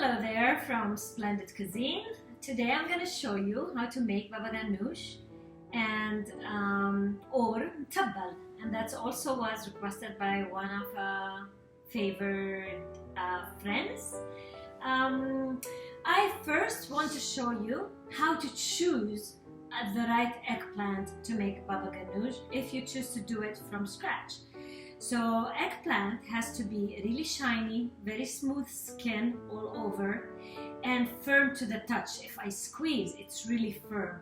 Hello there from Splendid Cuisine. Today I'm going to show you how to make baba ghanoush and or tabbal, and that's also was requested by one of our favorite friends. I first want to show you how to choose the right eggplant to make baba ghanoush if you choose to do it from scratch. So eggplant has to be really shiny, very smooth skin all over, and firm to the touch. If I squeeze, it's really firm.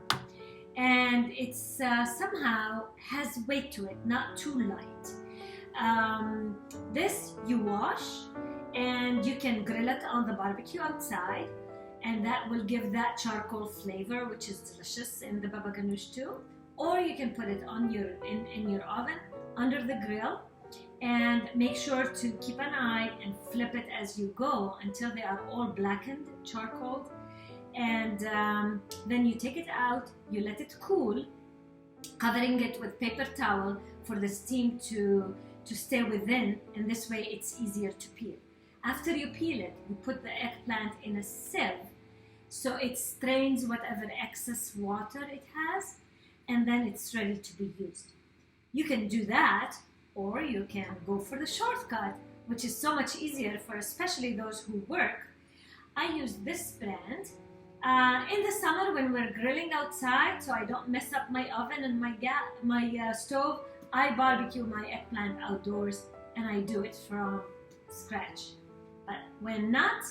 And it's somehow has weight to it, not too light. This you wash and you can grill it on the barbecue outside, and that will give that charcoal flavor, which is delicious in the baba ghanoush too. Or you can put it on your in your oven under the grill, and make sure to keep an eye and flip it as you go until they are all blackened, charcoaled. And then you take it out, you let it cool, covering it with paper towel for the steam to stay within, and this way it's easier to peel. After you peel it, you put the eggplant in a sieve so it strains whatever excess water it has, and then it's ready to be used. You can do that, or you can go for the shortcut, which is so much easier for especially those who work. I use this brand in the summer when we're grilling outside, so I don't mess up my oven and my stove. I barbecue my eggplant outdoors, and I do it from scratch. But when not,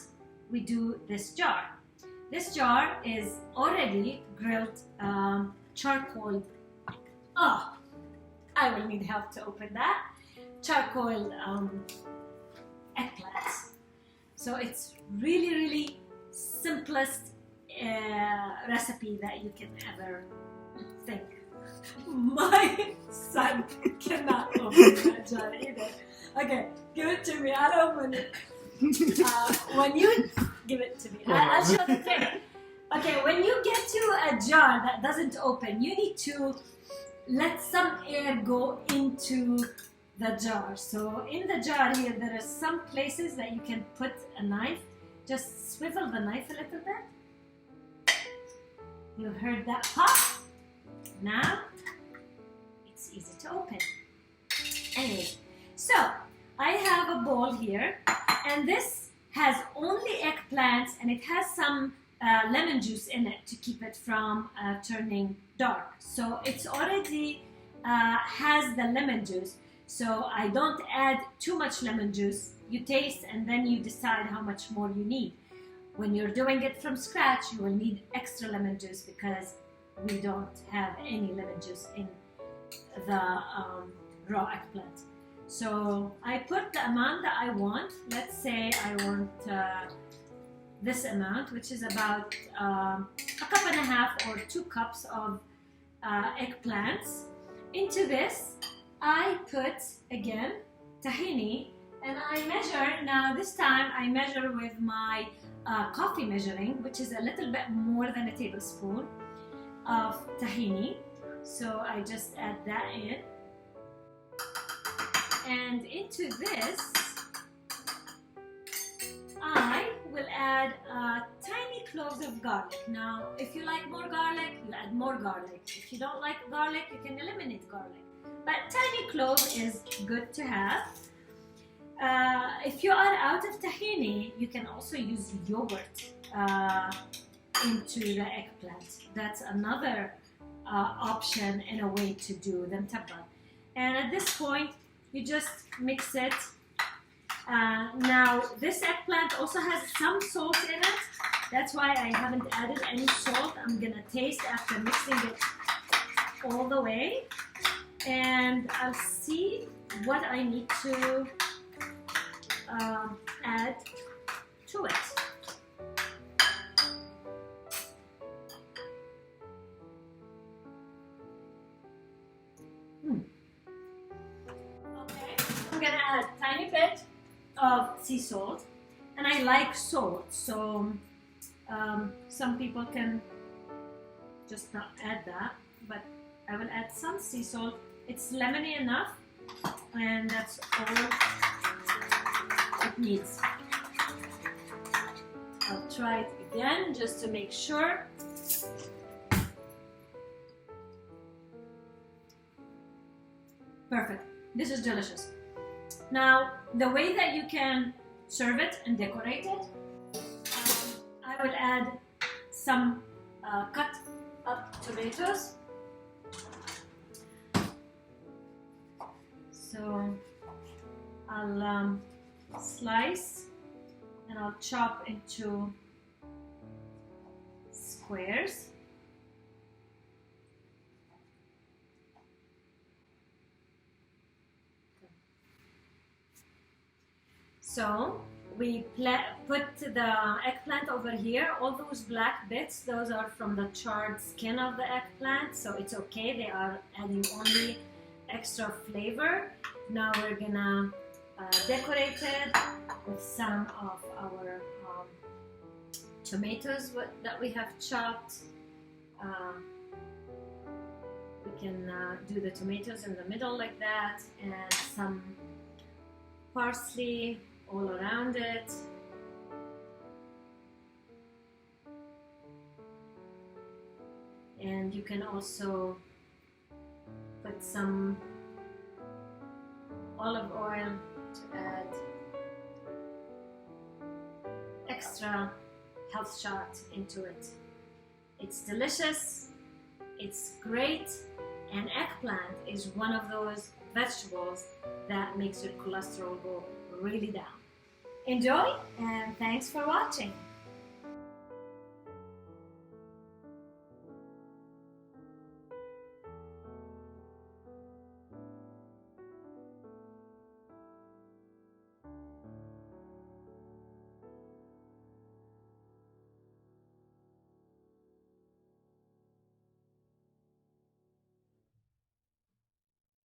we do this jar. This jar is already grilled charcoal. Oh, I will need help to open that. Charcoal eggplants. So it's really simplest recipe that you can ever think. My son cannot open that jar either. Okay, give it to me. I'll open it. When you give it to me, I'll show the trick. Okay, when you get to a jar that doesn't open, you need to let some air go into the jar. So in the jar here, there are some places that you can put a knife. Just swivel the knife a little bit. You heard that pop? Now, it's easy to open. Anyway, so I have a bowl here, and this has only eggplants, and it has some lemon juice in it to keep it from turning dark. So it's already has the lemon juice, so I don't add too much lemon juice. You taste and then you decide how much more you need. When you're doing it from scratch, you will need extra lemon juice because we don't have any lemon juice in the raw eggplant. So I put the amount that I want. Let's say I want this amount, which is about a cup and a half or 2 cups of eggplants. Into this, I put again tahini, and I measure. Now this time I measure with my coffee measuring, which is a little bit more than a tablespoon of tahini. So I just add that in, and into this I will add tiny cloves of garlic. Now, if you like more garlic, you add more garlic. If you don't like garlic, you can eliminate garlic. But tiny clove is good to have. If you are out of tahini, you can also use yogurt into the eggplant. That's another option and a way to do them tabbal. And at this point, you just mix it. Now this eggplant also has some salt in it. That's why I haven't added any salt. I'm gonna taste after mixing it all the way, and I'll see what I need to add to it. Okay, I'm gonna add a tiny bit of sea salt, and I like salt, so some people can just not add that, but I will add some sea salt. It's lemony enough, and that's all it needs. try it again just to make sure. Perfect. This is delicious. Now, the way that you can serve it and decorate it, I will add some cut up tomatoes. So I'll slice and I'll chop into squares. So we put the eggplant over here. All those black bits, those are from the charred skin of the eggplant, so it's okay. They are adding only extra flavor. Now we're gonna decorate it with some of our tomatoes that we have chopped. We can do the tomatoes in the middle like that, and some parsley all around it. And you can also put some olive oil to add extra health shot into it. It's delicious, it's great, and eggplant is one of those vegetables that makes your cholesterol go really down. Enjoy, and thanks for watching.